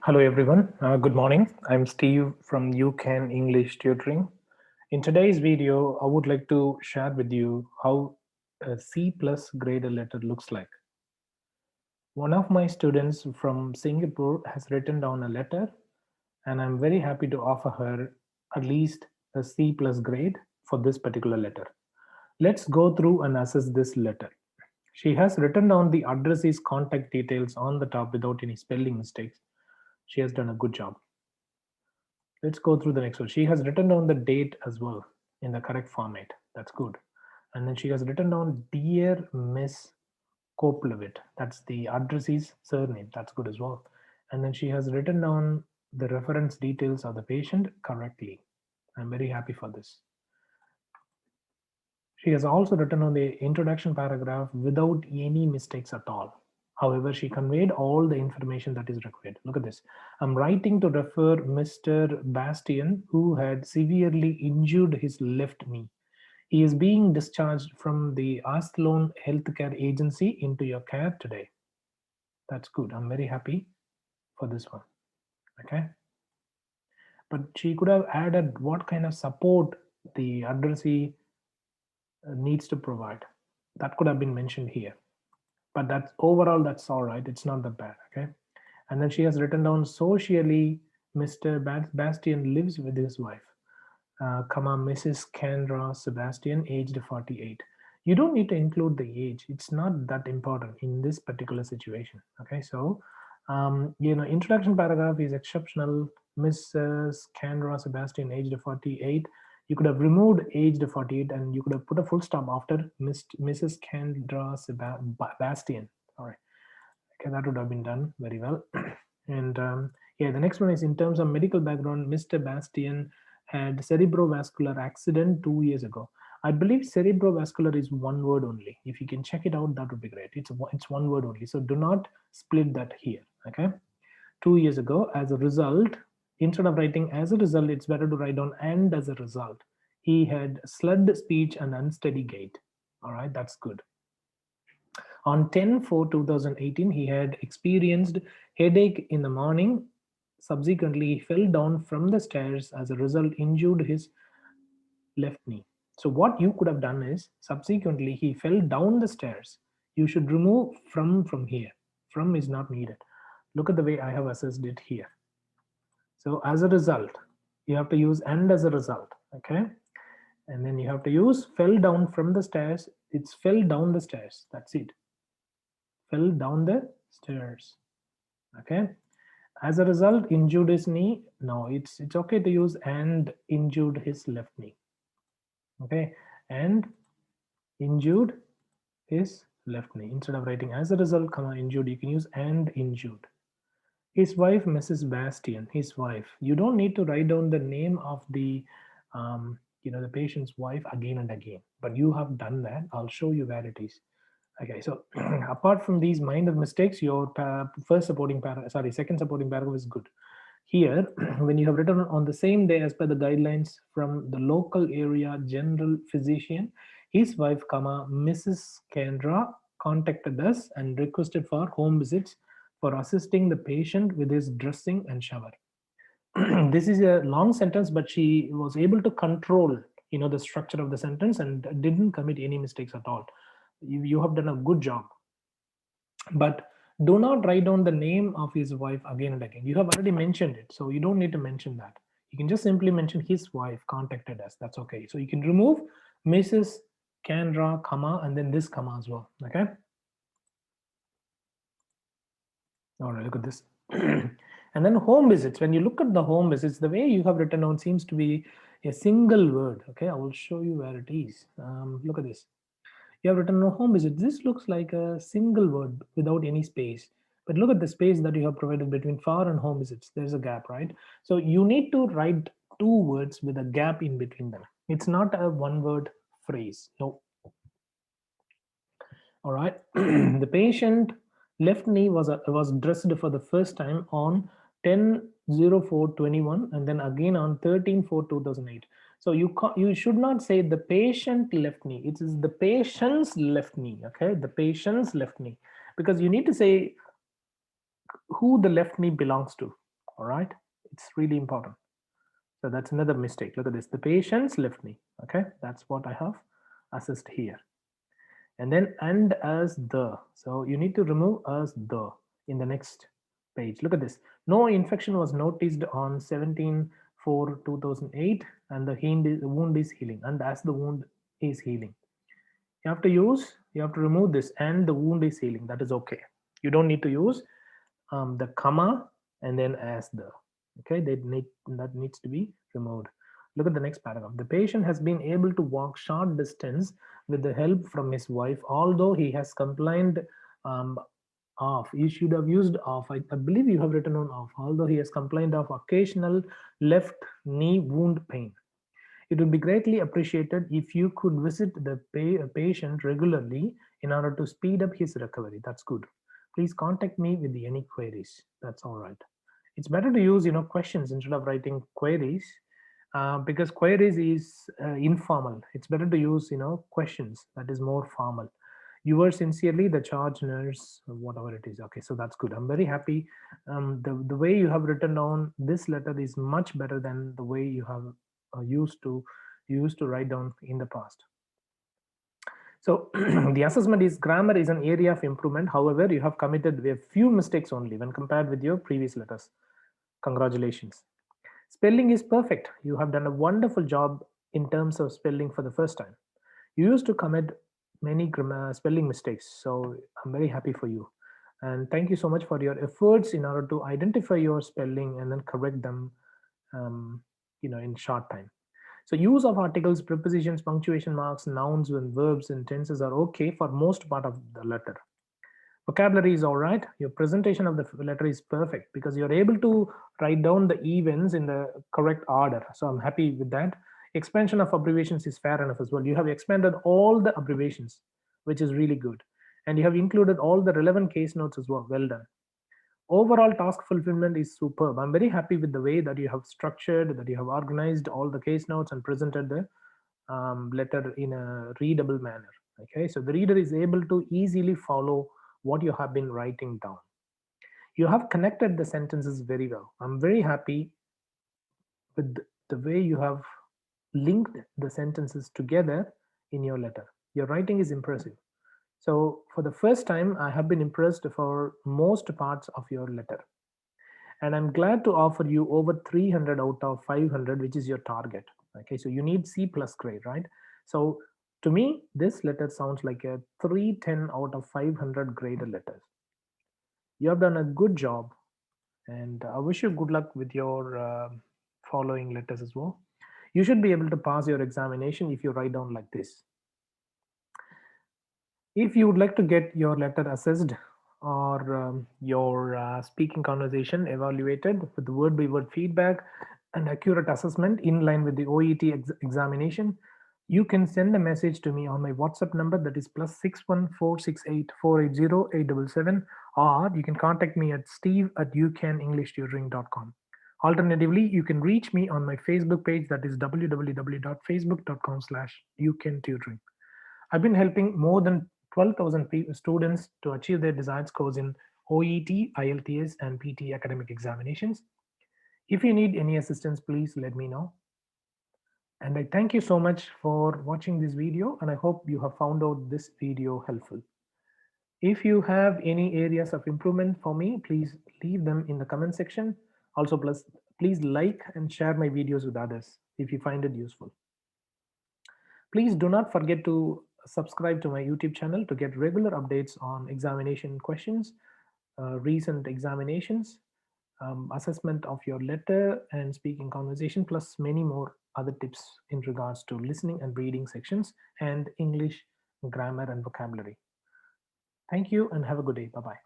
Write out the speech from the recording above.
Hello everyone, good morning. I'm Steve from UCAN English Tutoring. In today's video, I would like to share with you how a C plus grade letter looks like. One of my students from Singapore has written down a letter and I'm very happy to offer her at least a C plus grade for this particular letter. Let's go through and assess this letter. She has written down the addressee's contact details on the top without any spelling mistakes. She has done a good job. Let's go through the next one. She has written down the date as well in the correct format. That's good. And then she has written down Dear Miss Coplevit. That's the addressee's surname. That's good as well. And then she has written down the reference details of the patient correctly. I'm very happy for this. She has also written on the introduction paragraph without any mistakes at all. However, she conveyed all the information that is required. Look at this. I'm writing to refer Mr. Bastian, who had severely injured his left knee. He is being discharged from the Athlone Healthcare Agency into your care today. That's good. I'm very happy for this one. Okay. But she could have added what kind of support the addressee needs to provide. That could have been mentioned here. But that's overall, that's all right. It's not that bad. Okay. And then she has written down socially, Mr. Bastian lives with his wife, Mrs. Kendra Sebastian, aged 48. You don't need to include the age. It's not that important in this particular situation. Okay, so introduction paragraph is exceptional. Mrs. Kendra Sebastian, aged 48. You could have removed aged 48 and you could have put a full stop after Mrs. Kendra Sebastian. All right. Okay, that would have been done very well. And yeah, the next one is in terms of medical background. Mr. Bastian had cerebrovascular accident 2 years ago. I believe cerebrovascular is one word only. If you can check it out, that would be great. It's one word only. So do not split that here. Okay. 2 years ago, as a result, instead of writing as a result, it's better to write down and as a result. He had slurred speech and unsteady gait. All right, that's good. On 10/4/2018, he had experienced headache in the morning. Subsequently, he fell down from the stairs. As a result, injured his left knee. So what you could have done is, subsequently, he fell down the stairs. You should remove from here. From is not needed. Look at the way I have assessed it here. So as a result, you have to use and as a result. Okay. And then you have to use fell down from the stairs. It's fell down the stairs. That's it. Fell down the stairs. Okay. As a result, injured his knee. No, it's okay to use and injured his left knee. Okay. And injured his left knee. Instead of writing as a result, comma, injured, you can use and injured. His wife, Mrs. Bastian, his wife. You don't need to write down the name of the the patient's wife again and again, but you have done that. I'll show you where it is. Okay, so apart from these minor mistakes, your second supporting paragraph is good. Here, when you have written on the same day as per the guidelines from the local area general physician, his wife, Mrs. Kendra contacted us and requested for home visits for assisting the patient with his dressing and shower. This is a long sentence, but she was able to control, the structure of the sentence and didn't commit any mistakes at all. You have done a good job. But do not write down the name of his wife again and again. You have already mentioned it, so you don't need to mention that. You can just simply mention his wife contacted us. That's okay. So you can remove Mrs. Kendra, and then this comma as well. Okay. All right, look at this. And then home visits. When you look at the home visits, the way you have written down seems to be a single word. Okay, I will show you where it is. Look at this. You have written no home visit. This looks like a single word without any space. But look at the space that you have provided between far and home visits. There's a gap, right? So you need to write two words with a gap in between them. It's not a one-word phrase. No. All right. The patient left knee was dressed for the first time on 10/04/21 and then again on 13/4/2008. So you should not say the patient left knee. It is the patient's left knee. Okay, the patient's left knee, because you need to say who the left knee belongs to. All right, it's really important. So that's another mistake. Look at this. The patients left me. Okay, that's what I have assessed here. And then and as the. So you need to remove as the in the next page. Look at this. No infection was noticed on 17/4/2008, and the wound is healing. And as the wound is healing, you have to remove this and the wound is healing. That is okay. You don't need to use the comma and then as the. Okay, that needs to be removed. Look at the next paragraph. The patient has been able to walk short distance with the help from his wife, although he has complained um, of. You should have used of. I believe you have written on of. Although he has complained of occasional left knee wound pain. It would be greatly appreciated if you could visit the patient regularly in order to speed up his recovery. That's good. Please contact me with any queries. That's all right. It's better to use questions instead of writing queries, because queries is informal. It's better to use questions. That is more formal. Yours sincerely, the charge nurse, whatever it is. Okay, so that's good. I'm very happy. The way you have written down this letter is much better than the way you have used to write down in the past. So the assessment is grammar is an area of improvement. However, you have committed a few mistakes only when compared with your previous letters. Congratulations. Spelling is perfect. You have done a wonderful job in terms of spelling for the first time. You used to commit many grammar spelling mistakes, so I'm very happy for you. And thank you so much for your efforts in order to identify your spelling and then correct them, um, in short time. So use of articles, prepositions, punctuation marks, nouns, and verbs and tenses are okay for most part of the letter. Vocabulary is all right. Your presentation of the letter is perfect because you're able to write down the events in the correct order. So I'm happy with that. Expansion of abbreviations is fair enough as well. You have expanded all the abbreviations, which is really good. And you have included all the relevant case notes as well. Well done. Overall task fulfillment is superb. I'm very happy with the way that you have structured, that you have organized all the case notes and presented the letter in a readable manner. Okay, so the reader is able to easily follow what you have been writing down. You have connected the sentences very well. I'm very happy with the way you have linked the sentences together in your letter. Your writing is impressive. So for the first time, I have been impressed for most parts of your letter. And I'm glad to offer you over 300 out of 500, which is your target. Okay, so you need C plus grade, right? So to me, this letter sounds like a 310 out of 500 graded letters. You have done a good job, and I wish you good luck with your following letters as well. You should be able to pass your examination if you write down like this. If you would like to get your letter assessed or your speaking conversation evaluated with word by word feedback and accurate assessment in line with the OET examination, you can send a message to me on my WhatsApp number, that is +61 468 480 877, or you can contact me at steve@ucaneenglishttutoring.com. Alternatively, you can reach me on my Facebook page, that is www.facebook.com/ucantutoring. I've been helping more than 12,000 students to achieve their desired scores in OET, IELTS, and PT academic examinations. If you need any assistance, please let me know. And I thank you so much for watching this video, and I hope you have found out this video helpful. If you have any areas of improvement for me, please leave them in the comment section. Also, please like and share my videos with others if you find it useful. Please do not forget to subscribe to my YouTube channel to get regular updates on examination questions, recent examinations, assessment of your letter and speaking conversation, plus many more other tips in regards to listening and reading sections and English grammar and vocabulary. Thank you and have a good day. Bye-bye.